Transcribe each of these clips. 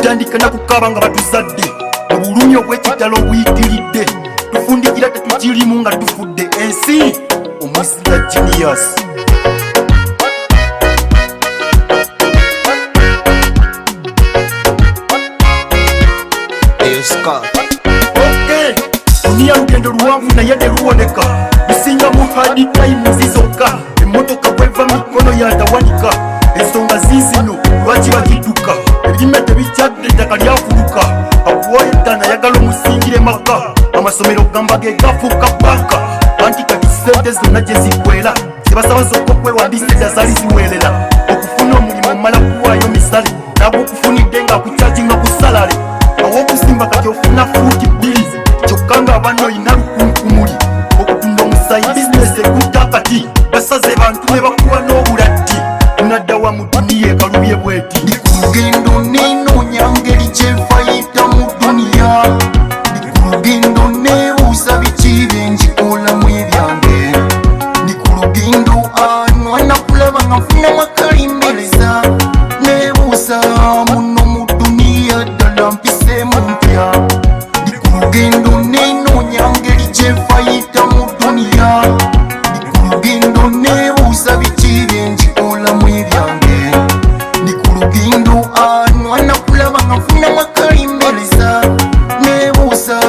tutandika nakukaba nga batuzadde obulumi obw'ekitalo obuyitiridde tufundikira tetukirimu nga tufudde ensi omusira Genius. Dunia lugendo luwanvu naye teruwoneka lusingamu hard time zizokka emmotoka bweva mikono yatawanika ensonga ziizino lwaki bakiduka ebirime tebikyadde ettaka lyafuluka akuwoyetana yagala omusingire maka amasomero gamba ge gafuuka paka anti kati sente zonna gye zikwera zebasaba zokka okwewandisa edda zaali ziweerera okufuna omulimu omala kuwaayo misale nagwokufunidde ngaakucajinga ku salale aw'okuzimba kati ofuna fuuti bbiri kyokka nga abana oyina lukunkumuli okutunda omusayi bizinesi ekutta kati basaze bantu ne bakuwa n'obuladdi tunaddawa mu duniya ekalubye bweti ndi ku lugendo nenoonya ngeri kyenfayita mu duniya ndi ku lugendo neebuuza biki byenjikolamu ebyange ndi ku lugendo anwana kulaba nga nfunamu akalimbereza neebuuza muno mu duniya ddala mpiseemu mpya ndi ku lugendo nenoonya ngeri kyenfayita mu duniya ndi ku lugendo neebuuza biki byenjikolamu ebyange ndi ku lugendo anwana kulaba nga nfunamu akalimbereza neebuuza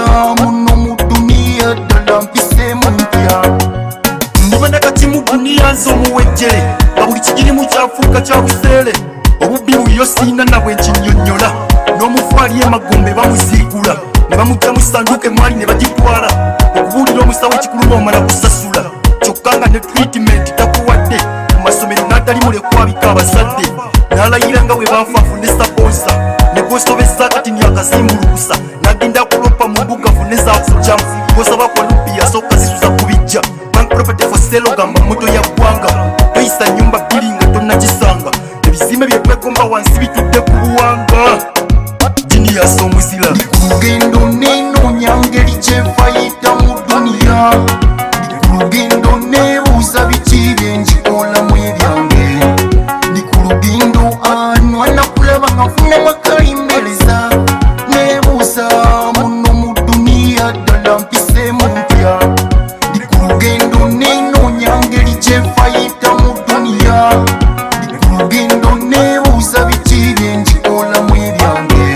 muno mu duniya ddala mpiseemu mpya ndibanda kati mu duniya nze omuwejjere nga buli kigirimu kyafuuka kya buseere obubbi buyo siina na bwe nkinyonnyola n'omufu ali emagombe bamuziigula ne bamugya mu sanduuka emwali ne bagitwala okubuulira omusawo ekikuluma omala kusasula kyokka nga ne treatment takuwadde mu masomero n'atali mulekwabika abazadde n'alayira nga bwe bafaafu ne saponsa ne gwosobeza kati nyakazimbulukusa n'agenda kulopa mu mbuga fune zakujjamu gwosaba kwalubi yasooka zisuza kubijja bank property for sale ogamba moto ya ggwanga toyisa nnyumba bbiri nga tonnakisanga ebizimbe bye twegomba wansi bitudde ku buwanga Genius omuzira ndi ku lugendo nenoonya ngeri kyenfayita mu duniya ndi ku lugendo neebuuza biki byenjikolamu ebyange ndi ku lugendo anwana kulaba nga nfunamu akalimbereza neebuuza muno mu duniya ddala mpiseemu mpya ndi ku lugendo nenoonya ngeri kyenfayita mu duniya ndi ku lugendo neebuuza biki byenjikolamu ebyange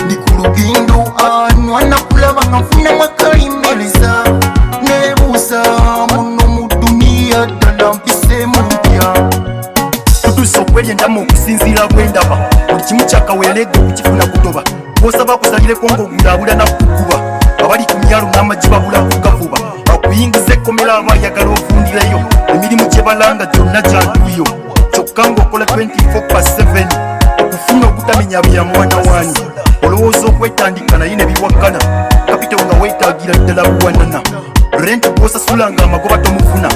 ndi ku lugendo anwana kulaba nga nfunamu akalimbereza neebuuza muno mu duniya ddala mpiseemu mpya tutuuse okweryendamu okusinziira bwendaba buli kimu kyakaweeredde okukifuna kutoba bwosaba akusalireko ng'ogulaabula nakukuba abali ku myalo n'amagi babula kugavuba bakuyingiza ekkomera abayagala ofundireyo emirimu gye balanga gyonna gyantuyo kyokka ng'okola 24/7 okufuna okutamenya bya mwana wange olowooza okwetandika naye ne biwakana kapito nga weetaagira ddala buwanana rent bw'osasula nga amagoba tomufuna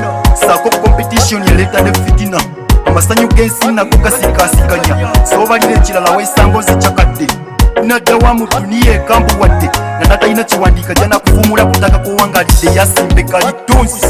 saako competition yaleeta ne fitina amasanyu g'ensi nago gasikaasikanya soobalira ekirala weesanga ozikyakadde naddawa mu duniya ekambuwadde nga natalina kiwandiika jana kuvumula kutaka kuwangalidde yasimbe kalitonsi